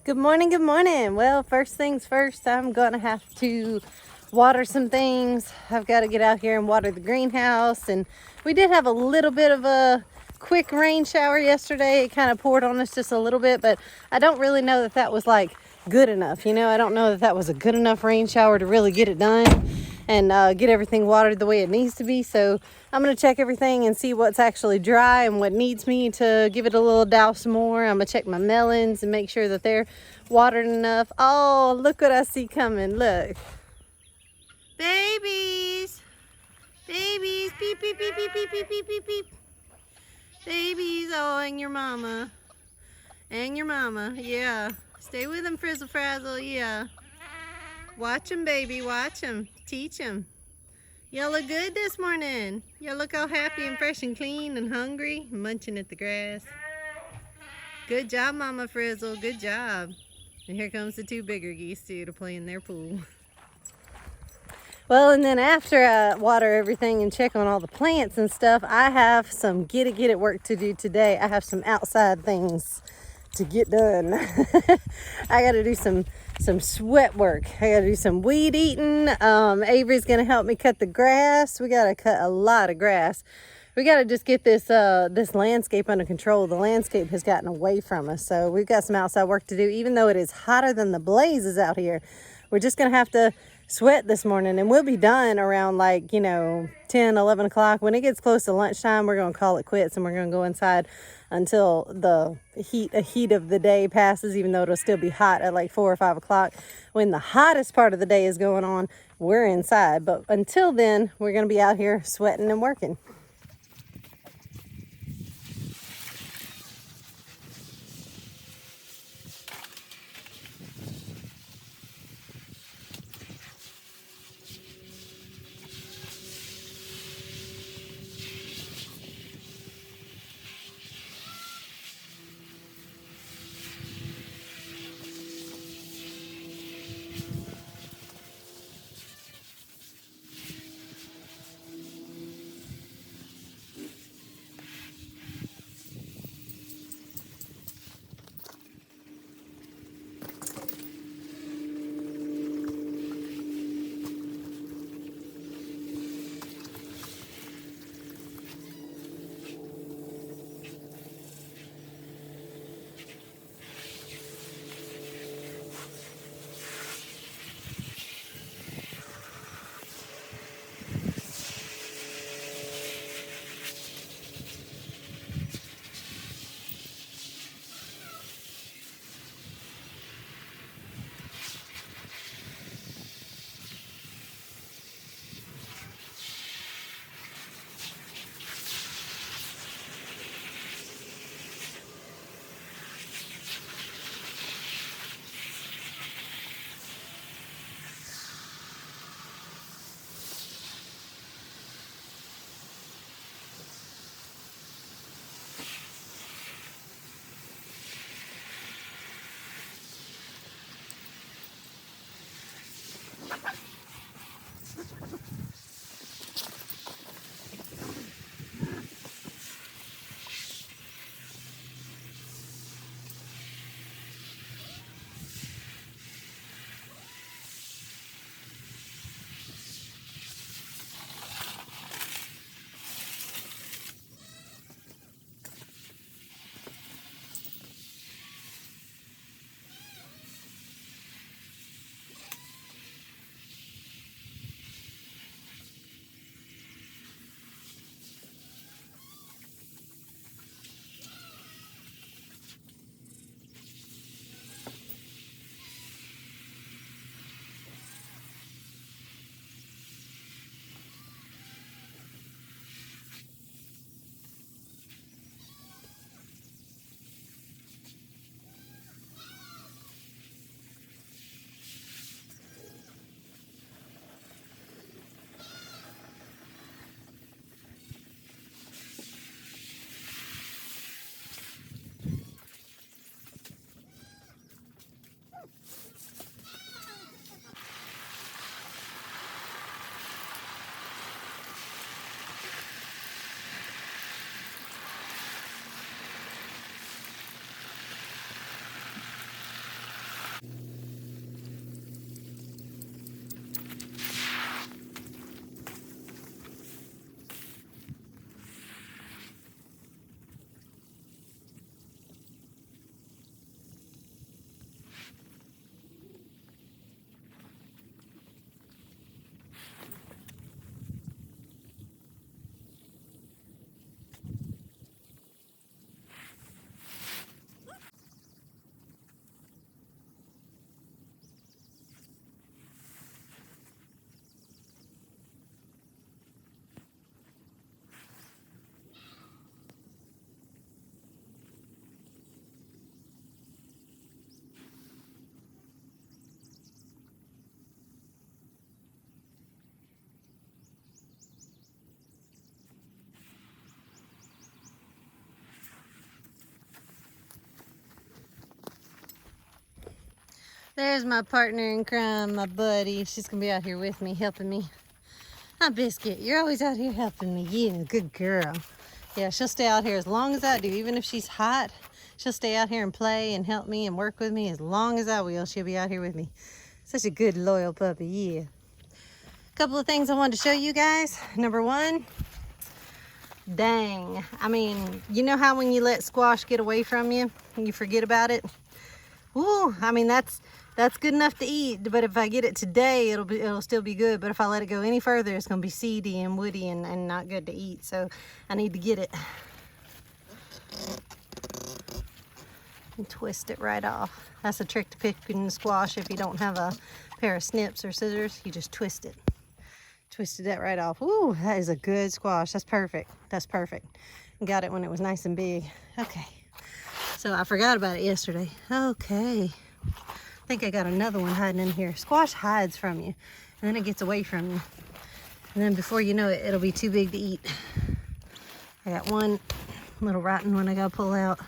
Good morning, good morning. Well, first things first, I'm gonna have to water some things. I've got to get out here and water the greenhouse. And we did have a little bit of a quick rain shower yesterday. It kind of poured on us just a little bit, but I don't really know that that was like good enough. I don't know that that was a good enough rain shower to really get it done and get everything watered the way it needs to be. So I'm going to check everything and see what's actually dry and what needs me to give it a little douse more. I'm going to check my melons and make sure that they're watered enough. Oh, look what I see coming. Look. Babies. Babies. Beep, beep, beep, beep, beep, beep, beep, beep, beep. Babies. Oh, and your mama. And your mama. Yeah. Stay with them, Frizzle Frazzle. Yeah. Watch them, baby. Watch them. Teach them. Y'all look good this morning. Y'all look all happy and fresh and clean and hungry, munching at the grass. Good job, Mama Frizzle. Good job. And here comes the two bigger geese, too, to play in their pool. Well, and then after I water everything and check on all the plants and stuff, I have some get it work to do today. I have some outside things to get done. I got to do some sweat work. I got to do some weed eating. Avery's going to help me cut the grass. We got to cut a lot of grass. We got to just get this landscape under control. The landscape has gotten away from us. So we've got some outside work to do, even though it is hotter than the blazes out here. We're just going to have to sweat this morning, and we'll be done around 10, 11 o'clock. When it gets close to lunchtime, we're going to call it quits and we're going to go inside until the heat of the day passes, even though it'll still be hot at 4 or 5 o'clock. When the hottest part of the day is going on, we're inside. But until then, we're going to be out here sweating and working. There's my partner in crime, my buddy. She's gonna be out here with me, helping me. Hi, Biscuit. You're always out here helping me. Yeah, good girl. Yeah, she'll stay out here as long as I do. Even if she's hot, she'll stay out here and play and help me and work with me as long as I will. She'll be out here with me. Such a good, loyal puppy, yeah. A couple of things I wanted to show you guys. Number one, dang. I mean, you know how when you let squash get away from you and you forget about it? Ooh, I mean, that's good enough to eat, but if I get it today, it'll still be good. But if I let it go any further, it's gonna be seedy and woody and not good to eat. So I need to get it. And twist it right off. That's a trick to picking squash. If you don't have a pair of snips or scissors, you just twist it. Twisted that right off. Ooh, that is a good squash. That's perfect. That's perfect. Got it when it was nice and big. Okay. So I forgot about it yesterday. Okay. I think I got another one hiding in here. Squash hides from you, and then it gets away from you. And then before you know it, it'll be too big to eat. I got one little rotten one I gotta pull out.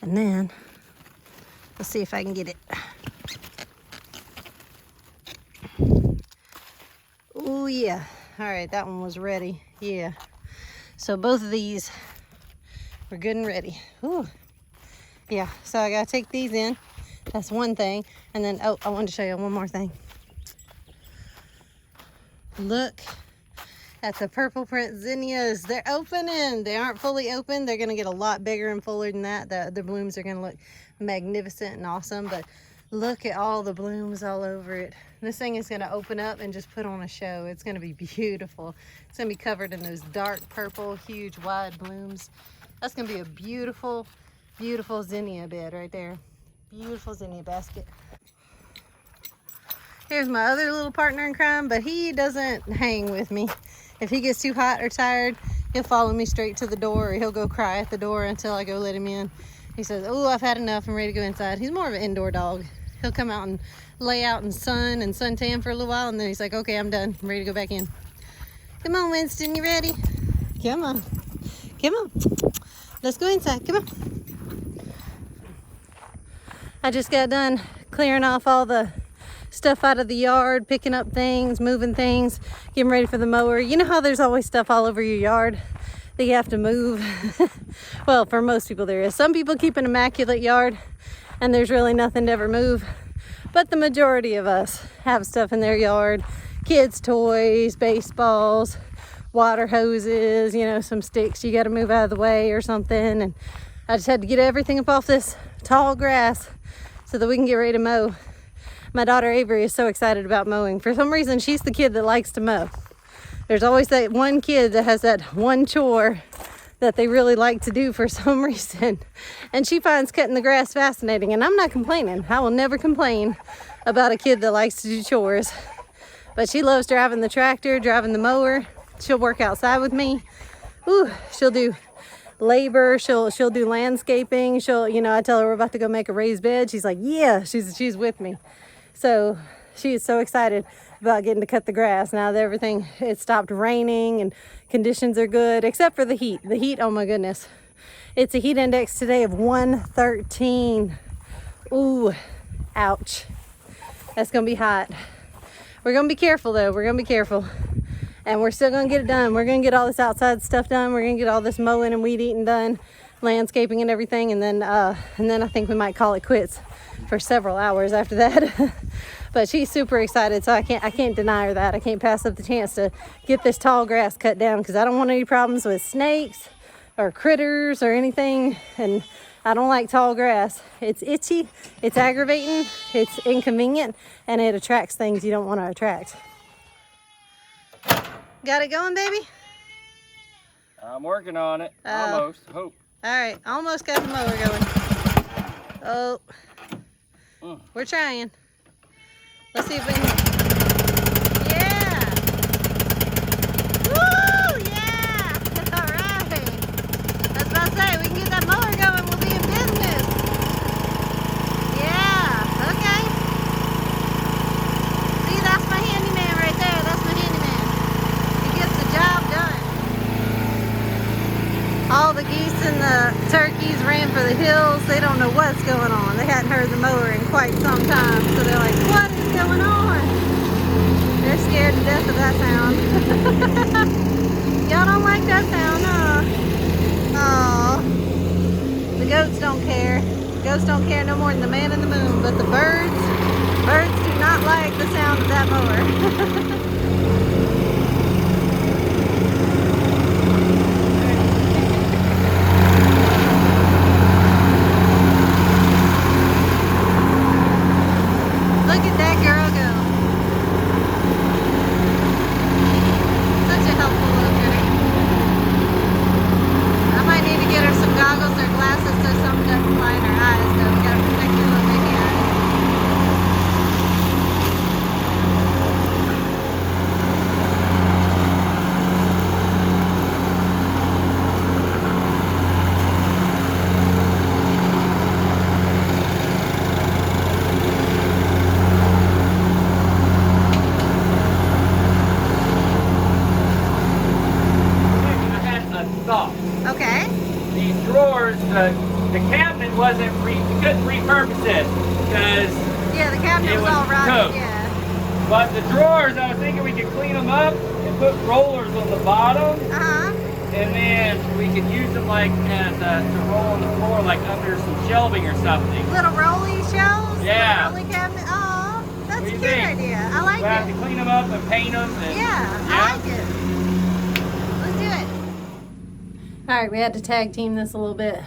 And then, let's see if I can get it. Oh yeah. All right, that one was ready. Yeah. So both of these we're good and ready. Ooh. Yeah, so I gotta take these in. That's one thing. And then, oh, I wanted to show you one more thing. Look at the purple print zinnias. They're opening. They aren't fully open. They're gonna get a lot bigger and fuller than that. The blooms are gonna look magnificent and awesome, but look at all the blooms all over it. This thing is gonna open up and just put on a show. It's gonna be beautiful. It's gonna be covered in those dark purple, huge, wide blooms. That's gonna be a beautiful, beautiful zinnia bed right there. Beautiful zinnia basket. Here's my other little partner in crime, but he doesn't hang with me. If he gets too hot or tired, he'll follow me straight to the door, or he'll go cry at the door until I go let him in. He says, oh, I've had enough, I'm ready to go inside. He's more of an indoor dog. He'll come out and lay out in sun and suntan for a little while, and then he's like, okay, I'm done, I'm ready to go back in. Come on, Winston, you ready? Come on, come on. Let's go inside, come on. I just got done clearing off all the stuff out of the yard, picking up things, moving things, getting ready for the mower. You know how there's always stuff all over your yard that you have to move? Well, for most people there is. Some people keep an immaculate yard and there's really nothing to ever move. But the majority of us have stuff in their yard. Kids' toys, baseballs, water hoses, you know, some sticks you got to move out of the way or something. And I just had to get everything up off this tall grass so that we can get ready to mow. My daughter Avery is so excited about mowing. For some reason, she's the kid that likes to mow. There's always that one kid that has that one chore that they really like to do for some reason. And she finds cutting the grass fascinating, and I'm not complaining. I will never complain about a kid that likes to do chores. But she loves driving the tractor, driving the mower. She'll work outside with me. Ooh, she'll do labor, she'll do landscaping. She'll, you know, I tell her we're about to go make a raised bed. She's like, yeah, she's with me. So she is so excited about getting to cut the grass now that everything, it stopped raining and conditions are good, except for the heat. The heat, oh my goodness. It's a heat index today of 113. Ooh, ouch. That's gonna be hot. We're gonna be careful though, we're gonna be careful. And we're still gonna get it done. We're gonna get all this outside stuff done. We're gonna get all this mowing and weed eating done, landscaping and everything, and then I think we might call it quits for several hours after that. But she's super excited, so I can't deny her that. I can't pass up the chance to get this tall grass cut down because I don't want any problems with snakes or critters or anything. And I don't like tall grass. It's itchy, it's aggravating, it's inconvenient, and it attracts things you don't want to attract. Got it going, baby? I'm working on it. Almost. Hope. All right, almost got the mower going. Oh, we're trying. Let's see if we can. Yeah. Woo! Yeah. All right. I was about to say, we can get that mower going. We'll be in business. Yeah. Okay. See, that's my handyman right there. That's my handyman. He gets the job done. All the geese and the turkeys ran for the hills. They don't know what's going on. They hadn't heard the mower in quite some time. So they're like, what is going on? They're scared to death of that sound. Y'all don't like that sound, huh? Aw. The goats don't care. Goats don't care no more than the man in the moon. But the birds do not like the sound of that mower. Look at that girl go. Such a helpful little critter. I might need to get her some goggles or glasses so something doesn't fly in her eyes, though. We gotta protect her little baby eyes. Okay. These drawers, the cabinet wasn't, we couldn't repurpose it because Yeah, the cabinet was all rotten, cooked. yeah. But the drawers, I was thinking we could clean them up and put rollers on the bottom, Uh-huh. and then we could use them like as to roll on the floor, like under some shelving or something. Little rolly shelves? Yeah. Little rolly cabinet? Oh, that's What a do you good think? idea. I like We have to it. clean them up and paint them. And, Yeah, I like it. Let's do it. All right, we had to tag team this a little bit.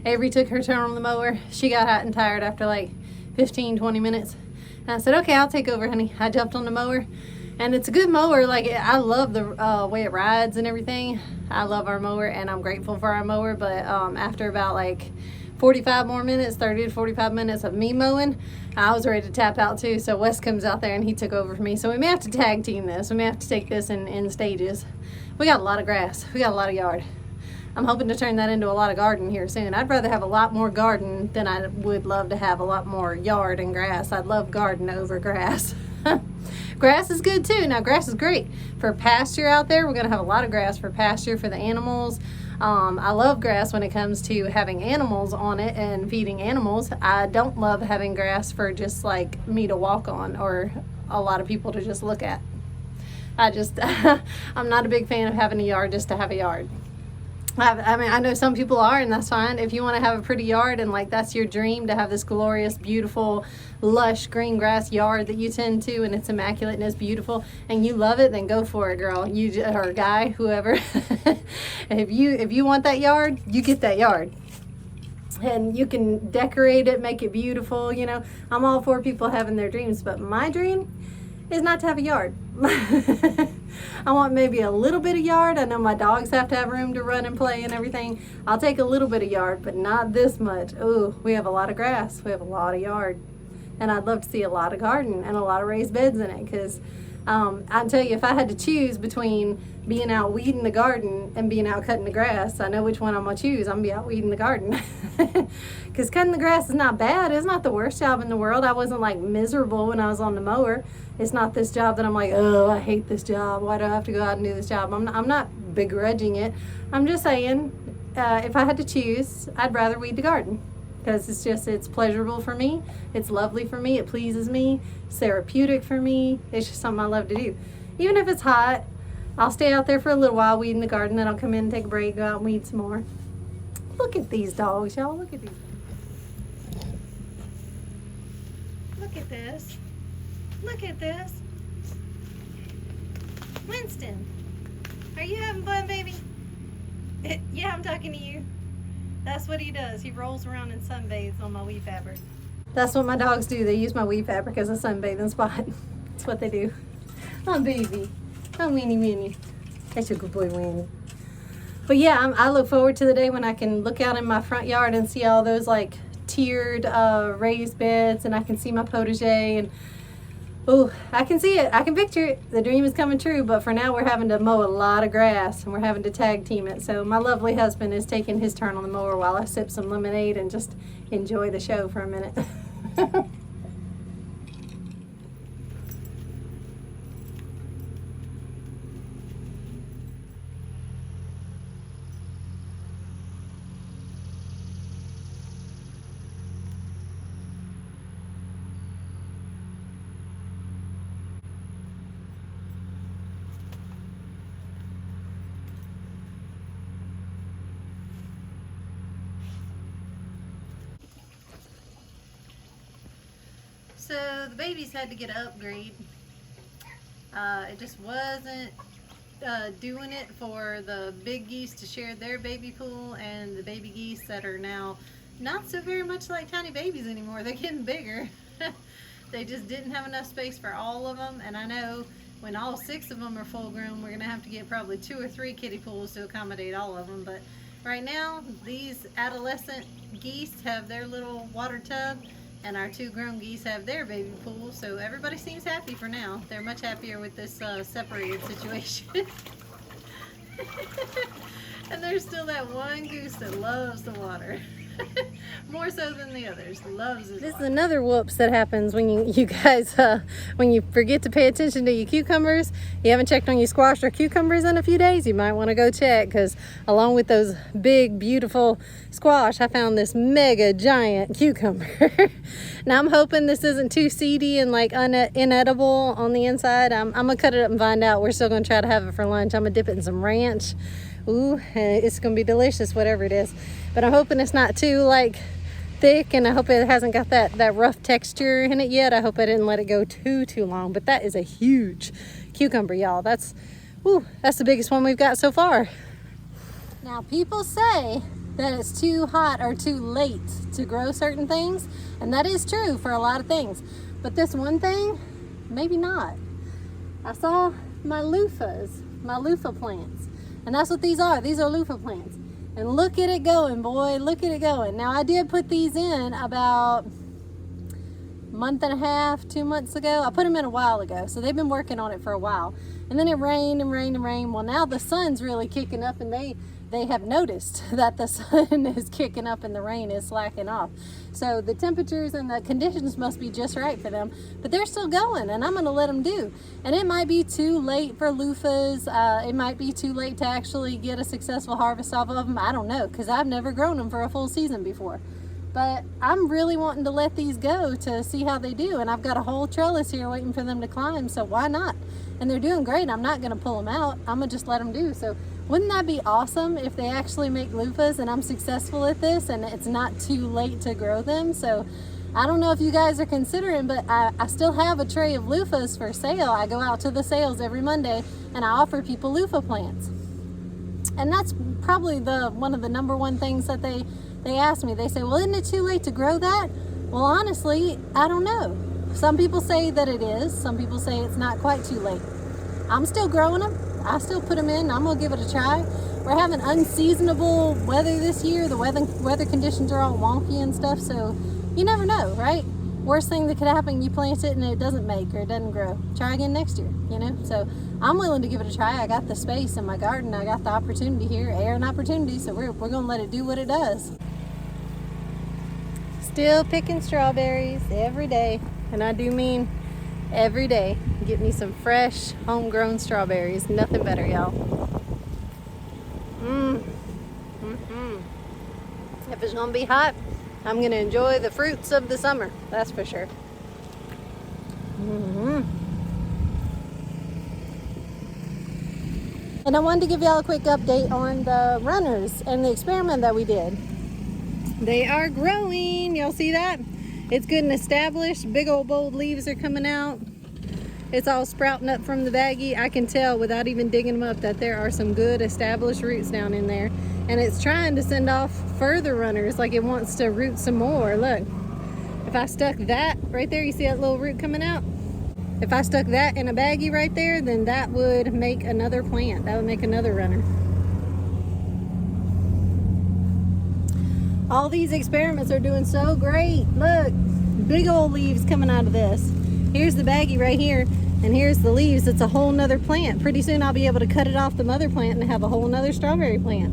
Avery took her turn on the mower. She got hot and tired after like 15, 20 minutes. And I said, okay, I'll take over, honey. I jumped on the mower. And it's a good mower. Like, I love the way it rides and everything. I love our mower, and I'm grateful for our mower. But after about like 45 more minutes, 30 to 45 minutes of me mowing, I was ready to tap out too. So Wes comes out there and he took over for me. So we may have to tag team this. We may have to take this in stages. We got a lot of grass. We got a lot of yard. I'm hoping to turn that into a lot of garden here soon. I'd rather have a lot more garden than I would love to have a lot more yard and grass. I'd love garden over grass. Grass is good too. Now, grass is great for pasture out there. We're going to have a lot of grass for pasture for the animals. I love grass when it comes to having animals on it and feeding animals. I don't love having grass for just like me to walk on or a lot of people to just look at. I'm not a big fan of having a yard just to have a yard. I mean, I know some people are, and that's fine. If you want to have a pretty yard and like that's your dream to have this glorious, beautiful, lush green grass yard that you tend to, and it's immaculate and it's beautiful, and you love it, then go for it, girl. You or guy, whoever. If you want that yard, you get that yard. And you can decorate it, make it beautiful. You know, I'm all for people having their dreams, but my dream is not to have a yard. I want maybe a little bit of yard. I know my dogs have to have room to run and play and everything. I'll take a little bit of yard, but not this much. Ooh, we have a lot of grass. We have a lot of yard. And I'd love to see a lot of garden and a lot of raised beds in it, because I'll tell you, if I had to choose between being out weeding the garden and being out cutting the grass, I know which one I'm going to choose. I'm going to be out weeding the garden. Because cutting the grass is not bad. It's not the worst job in the world. I wasn't like miserable when I was on the mower. It's not this job that I'm like, oh, I hate this job. Why do I have to go out and do this job? I'm not begrudging it. I'm just saying, if I had to choose, I'd rather weed the garden. Because it's pleasurable for me. It's lovely for me. It pleases me. It's therapeutic for me. It's just something I love to do. Even if it's hot, I'll stay out there for a little while weeding the garden. Then I'll come in and take a break, go out and weed some more. Look at these dogs, y'all. Look at these. Look at this. Look at this. Winston, are you having fun, baby? Yeah, I'm talking to you. That's what he does. He rolls around and sunbathes on my weed fabric. That's what my dogs do. They use my weed fabric as a sunbathing spot. That's what they do. Oh, baby. Oh, Winnie, Winnie. That's a good boy, Winnie. But yeah, I look forward to the day when I can look out in my front yard and see all those like tiered raised beds, and I can see my potager, and oh, I can see it. I can picture it. The dream is coming true, but for now we're having to mow a lot of grass and we're having to tag team it. So my lovely husband is taking his turn on the mower while I sip some lemonade and just enjoy the show for a minute. So the babies had to get an upgrade. It just wasn't doing it for the big geese to share their baby pool and the baby geese that are now not so very much like tiny babies anymore. They're getting bigger. They just didn't have enough space for all of them, and I know when all 6 of them are full grown, we're gonna have to get probably 2 or 3 kiddie pools to accommodate all of them. But right now, these adolescent geese have their little water tub, and our 2 grown geese have their baby pool, so everybody seems happy for now. They're much happier with this separated situation. And there's still that one goose that loves the water. More so than the others. Loves it. This is another whoops that happens when you guys when you forget to pay attention to your cucumbers. You haven't checked on your squash or cucumbers in a few days. You might want to go check, because along with those big beautiful squash, I found this mega giant cucumber. Now I'm hoping this isn't too seedy and like inedible on the inside. I'm gonna cut it up and find out. We're still gonna try to have it for lunch. I'm gonna dip it in some ranch. Ooh, it's gonna be delicious, whatever it is. But I'm hoping it's not too like thick, and I hope it hasn't got that rough texture in it yet. I hope I didn't let it go too long. But that is a huge cucumber, y'all. That's the biggest one we've got so far. Now people say that it's too hot or too late to grow certain things, and that is true for a lot of things. But this one thing, maybe not. I saw my loofah plants. And that's what these are. These are loofah plants. And look at it going, boy. Look at it going. Now, I did put these in about a month and a half, 2 months ago. I put them in a while ago. So they've been working on it for a while. And then it rained and rained and rained. Well, now the sun's really kicking up, and they have noticed that the sun is kicking up and the rain is slacking off. So the temperatures and the conditions must be just right for them, but they're still going, and I'm gonna let them do. And it might be too late for loofahs. It might be too late to actually get a successful harvest off of them. I don't know, because I've never grown them for a full season before. But I'm really wanting to let these go to see how they do. And I've got a whole trellis here waiting for them to climb, so why not? And they're doing great. I'm not gonna pull them out. I'm gonna just let them do. So wouldn't that be awesome if they actually make loofahs and I'm successful at this and it's not too late to grow them? So I don't know if you guys are considering, but I still have a tray of loofahs for sale. I go out to the sales every Monday and I offer people loofah plants. And that's probably one of the #1 things that they ask me. They say, well, isn't it too late to grow that? Well, honestly, I don't know. Some people say that it is. Some people say it's not quite too late. I'm still growing them. I still put them in. I'm gonna give it a try. We're having unseasonable weather this year. The weather conditions are all wonky and stuff, so you never know, right? Worst thing that could happen, you plant it and it doesn't make or it doesn't grow. Try again next year, you know? So I'm willing to give it a try. I got the space in my garden. I got the opportunity here, air and opportunity, so we're gonna let it do what it does. Still picking strawberries every day, and I do mean every day. Get me some fresh, homegrown strawberries. Nothing better, y'all. If it's gonna be hot, I'm gonna enjoy the fruits of the summer. That's for sure. And I wanted to give y'all a quick update on the runners and the experiment that we did. They are growing. Y'all see that? It's good and established. Big old bold leaves are coming out. It's all sprouting up from the baggie. I can tell without even digging them up that there are some good established roots down in there. And it's trying to send off further runners, like it wants to root some more. Look, if I stuck that right there, you see that little root coming out? If I stuck that in a baggie right there, then that would make another plant. That would make another runner. All these experiments are doing so great. Look, big old leaves coming out of this. Here's the baggie right here, and here's the leaves. It's a whole nother plant. Pretty soon I'll be able to cut it off the mother plant and have a whole nother strawberry plant.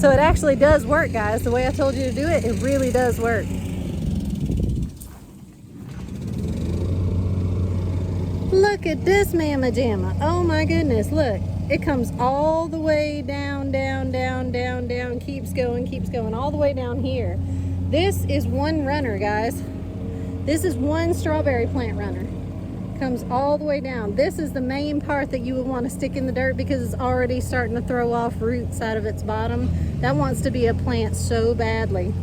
So it actually does work, guys. The way I told you to do it, it really does work. Look at this mamma jamma. Oh my goodness, look. It comes all the way down, down, down, down, down, keeps going all the way down here. This is one runner, guys. This is one strawberry plant runner. Comes all the way down. This is the main part that you would want to stick in the dirt because it's already starting to throw off roots out of its bottom. That wants to be a plant so badly.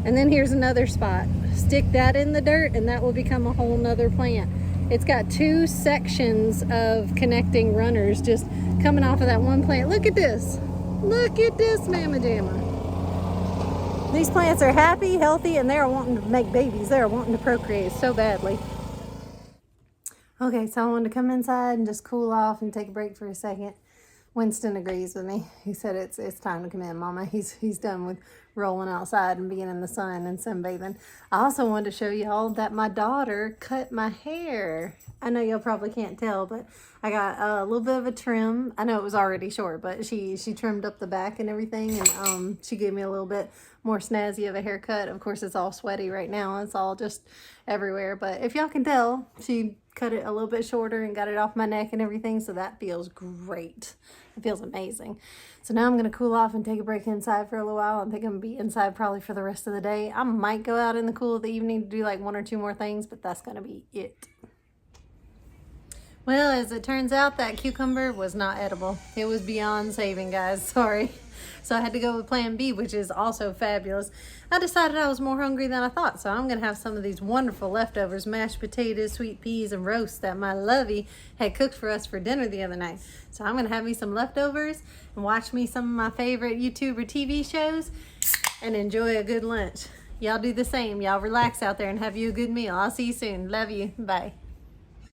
And then here's another spot. stick that in the dirt and that will become a whole nother plant. It's got 2 sections of connecting runners just coming off of that one plant. Look at this. Look at this mamma jamma. These plants are happy, healthy, and they're wanting to make babies. They're wanting to procreate so badly. Okay, so I wanted to come inside and just cool off and take a break for a second. Winston agrees with me. He said it's time to come in, Mama. He's done with rolling outside and being in the sun and sunbathing. I also wanted to show y'all that my daughter cut my hair. I know y'all probably can't tell, but I got a little bit of a trim. I know it was already short, but she trimmed up the back and everything, and she gave me a little bit more snazzy of a haircut. Of course, it's all sweaty right now. It's all just everywhere, but if y'all can tell, she cut it a little bit shorter and got it off my neck and everything, so that feels great. It feels amazing. So now I'm gonna cool off and take a break inside for a little while. I think I'm gonna be inside probably for the rest of the day. I might go out in the cool of the evening to do like 1 or 2 more things, but that's gonna be it. Well, as it turns out, that cucumber was not edible. It was beyond saving, guys. Sorry. So I had to go with plan B, which is also fabulous. I decided I was more hungry than I thought, so I'm going to have some of these wonderful leftovers, mashed potatoes, sweet peas, and roast that my lovey had cooked for us for dinner the other night. So I'm going to have me some leftovers and watch me some of my favorite YouTube or TV shows and enjoy a good lunch. Y'all do the same. Y'all relax out there and have you a good meal. I'll see you soon. Love you. Bye.